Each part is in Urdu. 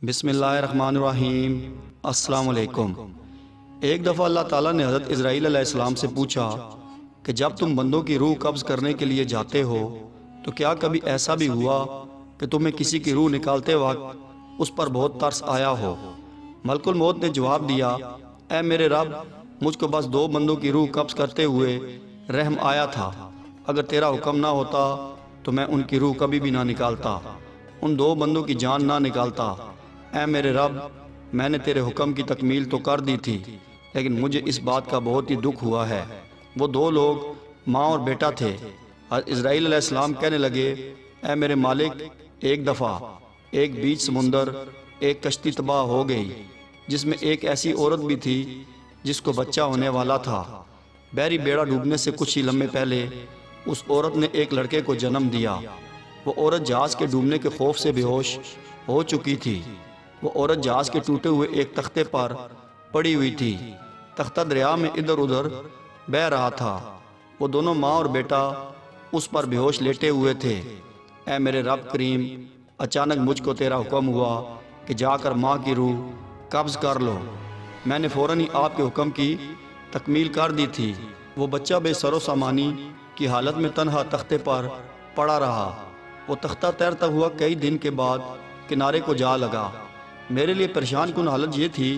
بسم اللہ الرحمن الرحیم۔ السلام علیکم۔ ایک دفعہ اللہ تعالیٰ نے حضرت اسرائیل علیہ السلام سے پوچھا کہ جب تم بندوں کی روح قبض کرنے کے لیے جاتے ہو تو کیا کبھی ایسا بھی ہوا کہ تمہیں کسی کی روح نکالتے وقت اس پر بہت ترس آیا ہو؟ ملک الموت نے جواب دیا، اے میرے رب، مجھ کو بس 2 بندوں کی روح قبض کرتے ہوئے رحم آیا تھا، اگر تیرا حکم نہ ہوتا تو میں ان کی روح کبھی بھی نہ نکالتا، ان 2 بندوں کی جان نہ نکالتا۔ اے میرے رب، میں نے تیرے حکم کی تکمیل تو کر دی تھی، لیکن مجھے اس بات کا بہت ہی دکھ ہوا ہے۔ وہ 2 لوگ ماں اور بیٹا تھے۔ حضرت اسرائیل علیہ السلام کہنے لگے، اے میرے مالک، ایک دفعہ ایک بیچ سمندر ایک کشتی تباہ ہو گئی جس میں ایک ایسی عورت بھی تھی جس کو بچہ ہونے والا تھا۔ بحری بیڑا ڈوبنے سے کچھ ہی لمحے پہلے اس عورت نے ایک لڑکے کو جنم دیا۔ وہ عورت جہاز کے ڈوبنے کے خوف سے بے ہوش ہو چکی تھی۔ وہ عورت جہاز کے ٹوٹے ہوئے ایک تختے پر پڑی ہوئی تھی۔ تختہ دریا میں ادھر ادھر بہہ رہا تھا۔ وہ دونوں ماں اور بیٹا اس پر بے ہوش لیٹے ہوئے تھے۔ اے میرے رب کریم، اچانک مجھ کو تیرا حکم ہوا کہ جا کر ماں کی روح قبض کر لو۔ میں نے فوراً ہی آپ کے حکم کی تکمیل کر دی تھی۔ وہ بچہ بے سر و سامانی کی حالت میں تنہا تختے پر پڑا رہا۔ وہ تختہ تیرتا ہوا کئی دن کے بعد کنارے کو جا لگا۔ میرے لیے پریشان کن حالت یہ تھی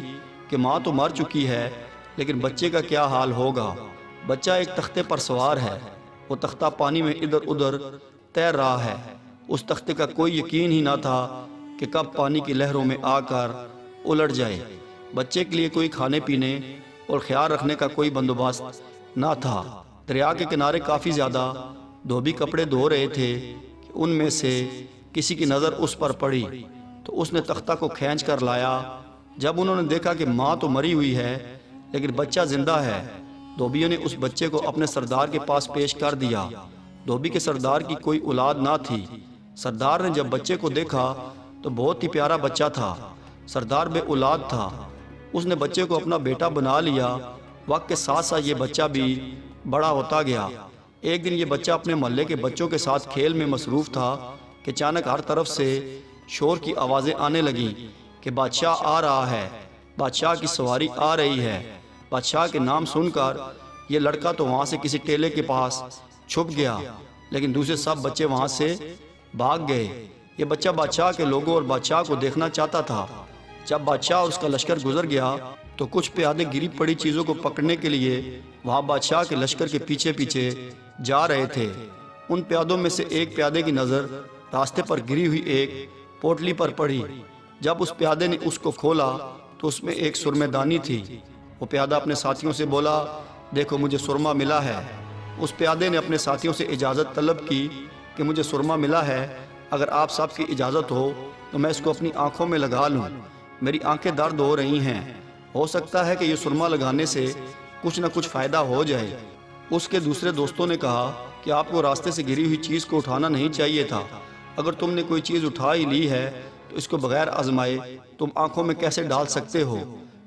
کہ ماں تو مر چکی ہے، لیکن بچے کا کیا حال ہوگا؟ بچہ ایک تختے پر سوار ہے، وہ تختہ پانی میں ادھر ادھر تیر رہا ہے۔ اس تختے کا کوئی یقین ہی نہ تھا کہ کب پانی کی لہروں میں آ کر الٹ جائے۔ بچے کے لیے کوئی کھانے پینے اور خیال رکھنے کا کوئی بندوبست نہ تھا۔ دریا کے کنارے کافی زیادہ دھوبی کپڑے دھو رہے تھے کہ ان میں سے کسی کی نظر اس پر پڑی تو اس نے تختہ کو کھینچ کر لایا۔ جب انہوں نے دیکھا کہ ماں تو مری ہوئی ہے لیکن بچہ زندہ ہے، دھوبیوں نے اس بچے کو اپنے سردار کے پاس پیش کر دیا۔ دھوبی کے سردار کی کوئی اولاد نہ تھی۔ سردار نے جب بچے کو دیکھا تو بہت ہی پیارا بچہ تھا۔ سردار بے اولاد تھا۔ اس نے بچے کو اپنا بیٹا بنا لیا۔ وقت کے ساتھ ساتھ یہ بچہ بھی بڑا ہوتا گیا۔ ایک دن یہ بچہ اپنے محلے کے بچوں کے ساتھ کھیل میں مصروف تھا کہ اچانک ہر طرف سے شور کی آوازیں آنے لگیں کہ بادشاہ آ رہا ہے، بادشاہ کی سواری آ رہی ہے۔ بادشاہ کے نام سن کر یہ لڑکا تو وہاں سے کسی ٹیلے کے پاس چھپ گیا، لیکن دوسرے سب بچے وہاں سے بھاگ گئے۔ یہ بچہ بادشاہ کے لوگوں اور بادشاہ کو دیکھنا چاہتا تھا۔ جب بادشاہ اور اس کا لشکر گزر گیا تو کچھ پیادے گری پڑی چیزوں کو پکڑنے کے لیے وہاں بادشاہ کے لشکر کے پیچھے پیچھے جا رہے تھے۔ ان پیادوں میں سے ایک پیادے کی نظر راستے پر گری ہوئی ایک پوٹلی پر پڑی۔ جب اس پیادے نے اس کو کھولا تو اس میں ایک سرمے دانی تھی۔ وہ پیادہ اپنے ساتھیوں سے بولا، دیکھو مجھے سرما ملا ہے۔ اس پیادے نے اپنے ساتھیوں سے اجازت طلب کی کہ مجھے سرما ملا ہے، اگر آپ سب کی اجازت ہو تو میں اس کو اپنی آنکھوں میں لگا لوں، میری آنکھیں درد ہو رہی ہیں، ہو سکتا ہے کہ یہ سرما لگانے سے کچھ نہ کچھ فائدہ ہو جائے۔ اس کے دوسرے دوستوں نے کہا کہ آپ کو راستے سے گری ہوئی چیز کو اٹھانا نہیں چاہیے تھا، اگر تم نے کوئی چیز اٹھا ہی لی ہے تو اس کو بغیر آزمائے تم آنکھوں میں کیسے ڈال سکتے ہو؟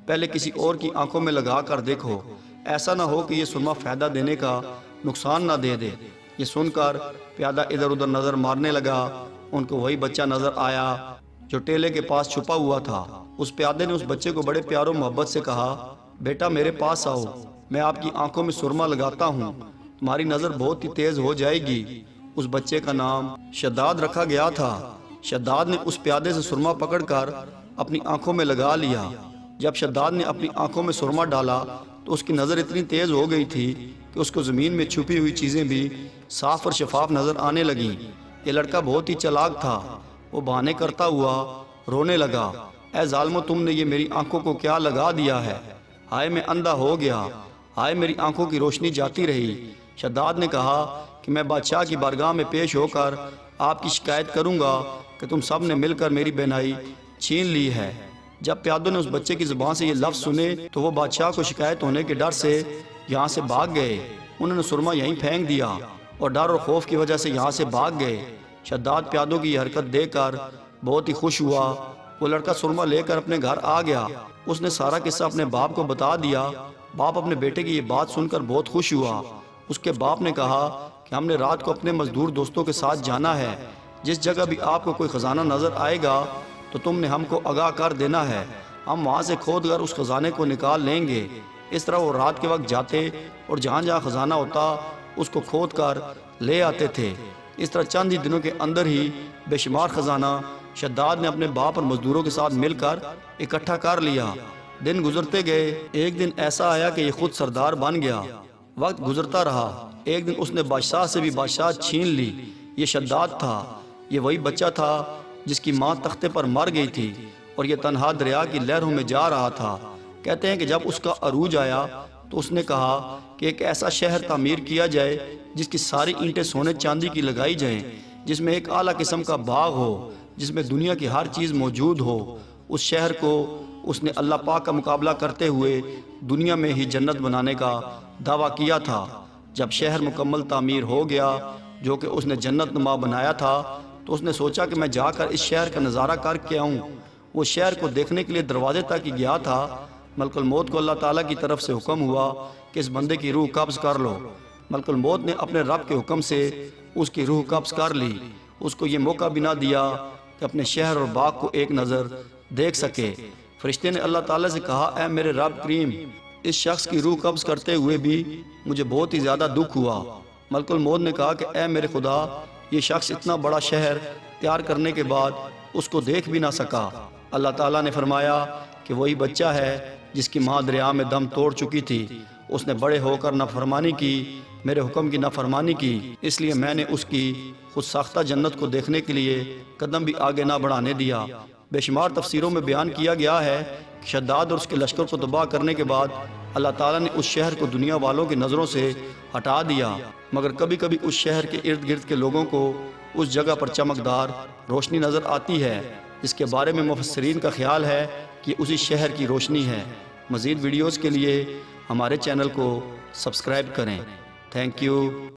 پہلے کسی اور کی آنکھوں میں لگا کر دیکھو، ایسا نہ ہو کہ یہ سرما فائدہ دینے کا نقصان نہ دے دے۔ یہ سن کر پیادہ ادھر ادھر نظر مارنے لگا۔ ان کو وہی بچہ نظر آیا جو ٹیلے کے پاس چھپا ہوا تھا۔ اس پیادے نے اس بچے کو بڑے پیار و محبت سے کہا، بیٹا میرے پاس آؤ، میں آپ کی آنکھوں میں سرما لگاتا ہوں، تمہاری نظر بہت ہی تیز ہو جائے گی۔ اس بچے کا نام شداد رکھا گیا تھا۔ شداد نے اس پیادے سے سرما پکڑ کر اپنی آنکھوں میں لگا لیا۔ جب شداد نے اپنی آنکھوں میں سرما ڈالا تو اس کی نظر اتنی تیز ہو گئی تھی کہ اس کو زمین میں چھپی ہوئی چیزیں بھی صاف اور شفاف نظر آنے لگیں۔ یہ لڑکا بہت ہی چالاک تھا۔ وہ بہانے کرتا ہوا رونے لگا، اے ظالمو، تم نے یہ میری آنکھوں کو کیا لگا دیا ہے؟ ہائے میں اندھا ہو گیا، ہائے میری آنکھوں کی روشنی جاتی رہی۔ شداد نے کہا کہ میں بادشاہ کی بارگاہ میں پیش ہو کر آپ کی شکایت کروں گا کہ تم سب نے مل کر میری بینائی چھین لی ہے۔ جب پیادوں نے اس بچے کی زبان سے یہ لفظ سنے تو وہ بادشاہ کو شکایت ہونے کے ڈر سے یہاں سے بھاگ گئے۔ انہوں نے سرما یہیں پھینک دیا اور ڈر اور خوف کی وجہ سے یہاں سے بھاگ گئے۔ شداد پیادوں کی یہ حرکت دیکھ کر بہت ہی خوش ہوا۔ وہ لڑکا سرما لے کر اپنے گھر آ گیا۔ اس نے سارا قصہ اپنے باپ کو بتا دیا۔ باپ اپنے بیٹے کی یہ بات سن کر بہت خوش ہوا۔ اس کے باپ نے کہا کہ ہم نے رات کو اپنے مزدور دوستوں کے ساتھ جانا ہے، جس جگہ بھی آپ کو کوئی خزانہ نظر آئے گا تو تم نے ہم کو آگاہ کر دینا ہے، ہم وہاں سے کھود کر اس خزانے کو نکال لیں گے۔ اس طرح وہ رات کے وقت جاتے اور جہاں جہاں خزانہ ہوتا اس کو کھود کر لے آتے تھے۔ اس طرح چند ہی دنوں کے اندر ہی بے شمار خزانہ شداد نے اپنے باپ اور مزدوروں کے ساتھ مل کر اکٹھا کر لیا۔ دن گزرتے گئے، ایک دن ایسا آیا کہ یہ خود سردار بن گیا۔ وقت گزرتا رہا، ایک دن اس نے بادشاہ سے بھی بادشاہ چھین لی۔ یہ شداد تھا، یہ وہی بچہ تھا جس کی ماں تختے پر مر گئی تھی اور یہ تنہا دریا کی لہروں میں جا رہا تھا۔ کہتے ہیں کہ جب اس کا عروج آیا تو اس نے کہا کہ ایک ایسا شہر تعمیر کیا جائے جس کی ساری اینٹیں سونے چاندی کی لگائی جائیں، جس میں ایک اعلیٰ قسم کا باغ ہو، جس میں دنیا کی ہر چیز موجود ہو۔ اس شہر کو اس نے اللہ پاک کا مقابلہ کرتے ہوئے دنیا میں ہی جنت بنانے کا دعویٰ کیا تھا۔ جب شہر مکمل تعمیر ہو گیا جو کہ اس نے جنت نما بنایا تھا تو اس نے سوچا کہ میں جا کر اس شہر کا نظارہ کر کے آؤں۔ وہ شہر کو دیکھنے کے لیے دروازے تک ہی گیا تھا، ملک الموت کو اللہ تعالیٰ کی طرف سے حکم ہوا کہ اس بندے کی روح قبض کر لو۔ ملک الموت نے اپنے رب کے حکم سے اس کی روح قبض کر لی۔ اس کو یہ موقع بھی نہ دیا کہ اپنے شہر اور باغ کو ایک نظر دیکھ سکے۔ فرشتے نے اللہ تعالیٰ سے کہا، اے میرے رب کریم، اس شخص کی روح قبض کرتے ہوئے بھی مجھے بہت ہی زیادہ دکھ ہوا۔ ملک الموت نے کہا کہ اے میرے خدا، یہ شخص اتنا بڑا شہر تیار کرنے کے بعد اس کو دیکھ بھی نہ سکا۔ اللہ تعالیٰ نے فرمایا کہ وہی بچہ ہے جس کی ماں دریا میں دم توڑ چکی تھی۔ اس نے بڑے ہو کر نافرمانی کی، میرے حکم کی نافرمانی کی، اس لیے میں نے اس کی خود ساختہ جنت کو دیکھنے کے لیے قدم بھی آگے نہ بڑھانے دیا۔ بے شمار تفسیروں میں بیان کیا گیا ہے کہ شداد اور اس کے لشکر کو تباہ کرنے کے بعد اللہ تعالیٰ نے اس شہر کو دنیا والوں کی نظروں سے ہٹا دیا، مگر کبھی کبھی اس شہر کے ارد گرد کے لوگوں کو اس جگہ پر چمکدار روشنی نظر آتی ہے، جس کے بارے میں مفسرین کا خیال ہے کہ اسی شہر کی روشنی ہے۔ مزید ویڈیوز کے لیے ہمارے چینل کو سبسکرائب کریں۔ Thank you.